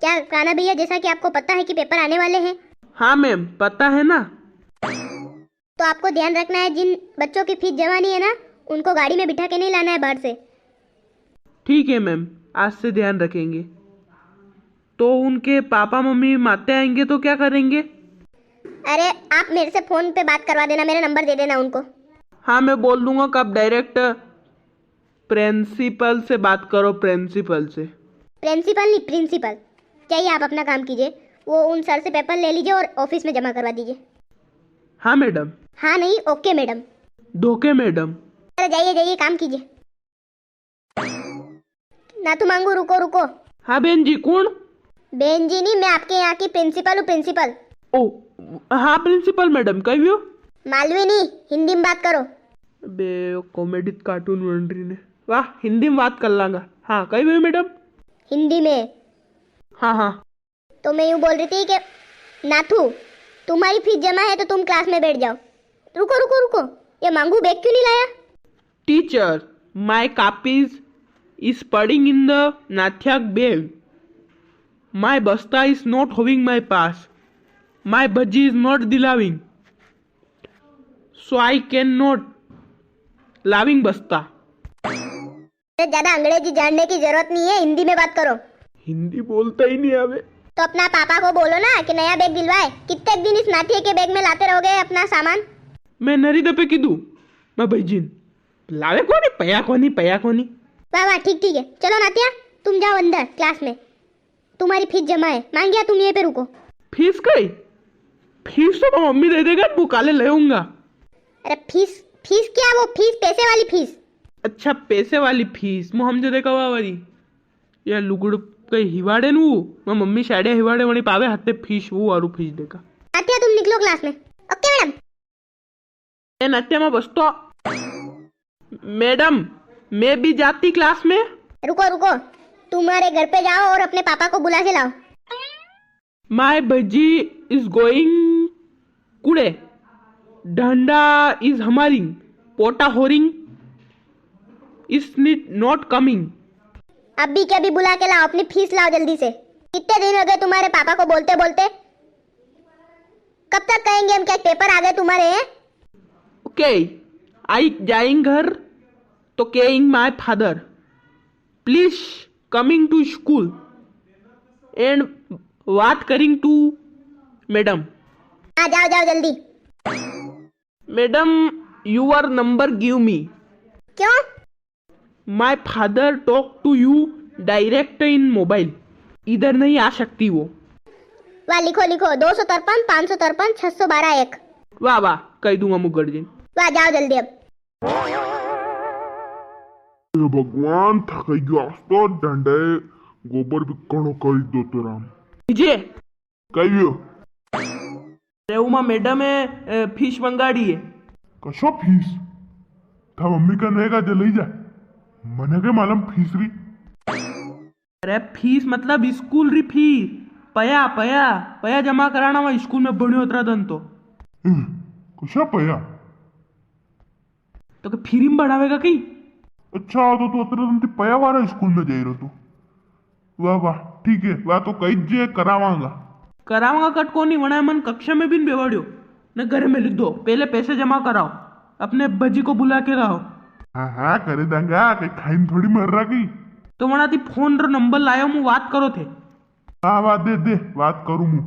क्या कान्हा भैया, जैसा कि आपको पता है कि पेपर आने वाले हैं, हाँ मैम पता है ना। तो आपको ध्यान रखना है, जिन बच्चों की फीस जमा नहीं है ना, उनको गाड़ी में बिठा के नहीं लाना है बाहर से। ठीक है मैम, आज से ध्यान रखेंगे। तो उनके पापा मम्मी माते आएंगे तो क्या करेंगे? अरे आप मेरे से फोन पे बात करवा देना, मेरा नंबर दे देना उनको। हाँ मैं बोल दूंगा कि आप डायरेक्ट प्रिंसिपल से बात करो, प्रिंसिपल से। प्रिंसिपल नहीं, प्रिंसिपल। चाहिए आप अपना काम कीजिए, वो उन सर से पेपर ले लीजिए और ऑफिस में जमा करवा दीजिए। हाँ मैडम। हाँ नहीं, ओके मैडम। धोखे मैडम। अरे जाइए जाइए, काम कीजिए। ना तो मांगू, रुको रुको। हाँ बहन जी, कौन? बहन जी नहीं, मैं आपके यहाँ की प्रिंसिपल हूँ, प्रिंसिपल। ओ हाँ प्रिंसिपल मैडम, कहियो। मालवी नहीं, हिंदी में बात करो। बे कॉमेडी कार्टून बन रही ने, वाह हिंदी में बात कर लांगा। हाँ कहियो मैडम। हिंदी में। हाँ हाँ। तो मैं यूँ बोल रही थी कि नाथू, तुम्हारी फीस जमा है तो तुम क्लास में बैठ जाओ। रुको रुको रुको, ये मांगू बैग क्यों नहीं लाया? Teacher, my copies is putting in the Nathyak bag. My basta is not having my pass. My bhaji is not dilaving. So I cannot laving basta. ज्यादा अंग्रेजी जानने की जरूरत नहीं है, हिंदी में बात करो। हिंदी बोलता ही नहीं आवे। तो अपना पापा को बोलो ना कि नया बैग दिलवाए। कितने दिन इस नाथिया के बैग में लाते रहोगे अपना सामान? मैं नरी दपे कीधु मैं भाईजीन लावे कोनी, पया कोनी, पया कोनी। वाह वाह, ठीक ठीक है। चलो नातिया, तुम जाओ अंदर क्लास में, तुम्हारी फीस जमा है। मांगिया, तुम यहीं पे रुको। फीस कई? फीस तो मम्मी दे देगा, बुकाले ले आऊंगा। अरे फीस फीस क्या? वो फीस पैसे वाली फीस। अच्छा पैसे वाली फीस मुँह हम जो देखा वाली या लुगड़ कई हिवाड़े नु मैं मम्मी शायद हिवाड़े वणी पावे हाथे फीस वो आरू फीस देगा। नातिया तुम निकलो क्लास में। Okay madam. ए नात्या में बस तो मैडम, मैं भी जाती क्लास में। रुको रुको, तुम्हारे घर पे जाओ और अपने पापा को बुला के लाओ। माय भजी इज गोइंग कुड़े, डंडा इज हमारिंग, पोटा होरिंग इज नॉट कमिंग। अभी के अभी बुला के लाओ, अपनी फीस लाओ जल्दी से। कितने दिन हो गए तुम्हारे पापा को बोलते बोलते? कब तक कहेंगे हम? क्या पेपर आ गए तुम्हारे हैं? ओके, आई जाइंग घर तो केइंग my father please coming to school and बात करिंग टू मैडम। हाँ जाओ जाओ जल्दी। Madam your number give me. क्यों? My father talk to you direct in mobile, इधर नहीं आ सकती वो। वाह लिखो लिखो, 253 553 612 1। वाह वाह, कह दूंगा मुगर्जिन। वाह, जाओ जल्दी अब। भगवान थकाई गयो तो डंडे गोबर भी कणो कर दो तो राम जे कहियो रेउमा मैडम है फीस मंगाड़ी है। कशो फीस था मम्मी का नेगा जलई जा मने के मालूम फीस री। अरे फीस मतलब स्कूल री फीस, पया पया पया जमा कराना वहाँ स्कूल में बनी उतरा दन तो कशा पया तो फ्री में बढ़ावेगा कहीं। अच्छा तो तू अतरे दिन पया वाला स्कूल में जाई रहो तू। वाह वाह ठीक है, वाह तो कई जे करावांगा। करावांगा कट को नहीं वना मन कक्षा में भी नहीं बेवाड़ियो न घर में लिख दो, पहले पैसे जमा कराओ, अपने भजी को बुला के लाओ। हाँ हाँ करे देंगा, कहीं खाइन थोड़ी मर रहा की। तो वना थी फोन रो नंबर लायो मु बात करो थे। हाँ बात दे दे बात करूँ मु।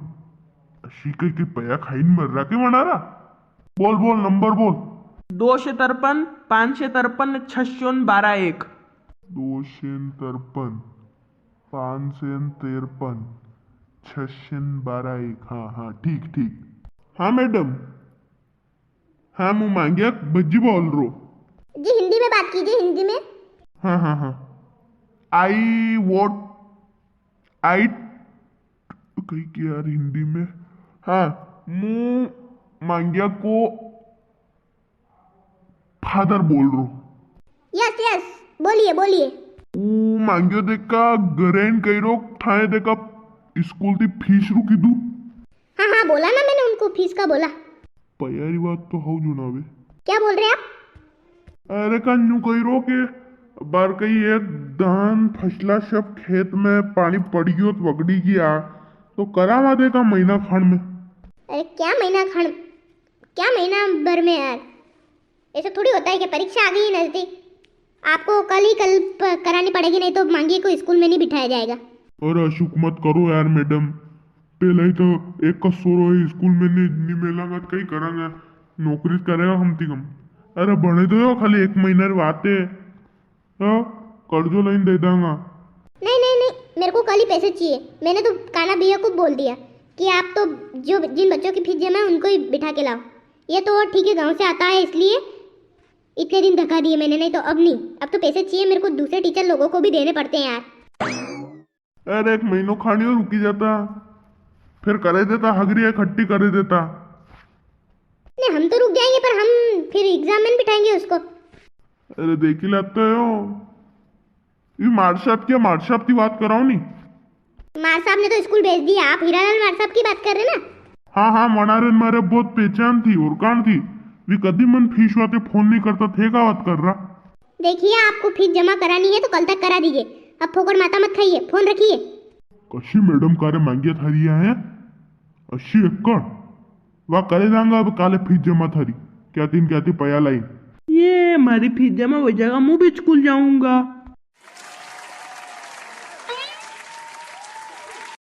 अशी कहीं की पया खाइन मर रहा की वना रहा। बोल बोल नंबर बोल। 253 553 612 1। 253 553 612 1। हाँ हाँ ठीक ठीक। हाँ मैडम, हाँ मुँह मांगिया भज्जी बोल रो। जी हिंदी में बात कीजिए, हिंदी में। हाँ हाँ हाँ। आई वोट आई कहीं की यार हिंदी में। हाँ मुँह मांगिया को फादर बोल रो। यस यस, बोलिए बोलिए। ऊ मांगियो देखा गरेन कई रो थाने देखा स्कूल की फीस रुकी दू। हाँ हाँ बोला ना मैंने उनको, फीस का बोला। पयारी बात तो हाउ जुनावे। क्या बोल रहे हैं आप? अरे कन्नू कई रो के बार कई एक धान फसला सब खेत में पानी पड़ गयो तो वगड़ी गया तो करावा देगा महीना खंड में। अरे क्या महीना भर में यार, ऐसा थोड़ी होता है कि परीक्षा आ गई है नजदीक, आपको कल करानी पड़ेगी, नहीं तो मांगिए को स्कूल में नहीं बिठाया जाएगा। और अशुक मत करो यार मैडम, पहले ही तो एक का सोरो है स्कूल में नहीं मिलेगा तो कहीं करेंगे, नौकरी करेगा कम से कम। अरे बने दो खाली एक महीना बातें कर्जो लाइन दे दूंगा। नहीं, मेरे को कल ही पैसे चाहिए। मैंने तो काना भैया को बोल दिया कि आप तो जो जिन बच्चों की फीस जमा है उनको ही बिठा के लाओ। ये तो ठीक है गांव से आता है इसलिए इतने दिन धक्का दिए मैंने, नहीं तो अब नहीं, अब तो पैसे चाहिए मेरे को, दूसरे टीचर लोगों को भी देने पड़ते हैं यार। अरे एक महीनों खानी और रुकी जाता, फिर करे देता हगरी खट्टी करे देता। नहीं हम तो रुक जाएंगे पर हम फिर एग्जाम में बिठाएंगे उसको। अरे देख ही लाते हो ये मार साहब की बात कराओ नहीं। मार साहब ने तो स्कूल भेज दिया, आप हीरालाल मार साहब की बात कर रहे हैं ना। हाँ मनारे मारे बहुत पहचान थी और कान थी, वी कदी मन फीस वाते फोन नहीं करता थे का बात कर रहा। देखिए आपको फीस जमा करानी है तो कल तक करा दीजिए, अब फोकट माता मत खाइए, फोन रखिए। कशी मैडम कारे मांगिया थारिया है 80 एकड़ वह करे जाऊंगा। अब काले फीस जमा थारी क्या थी पया लाइन। ये हमारी फीस जमा हो जाएगा, मैं भी स्कूल जाऊंगा।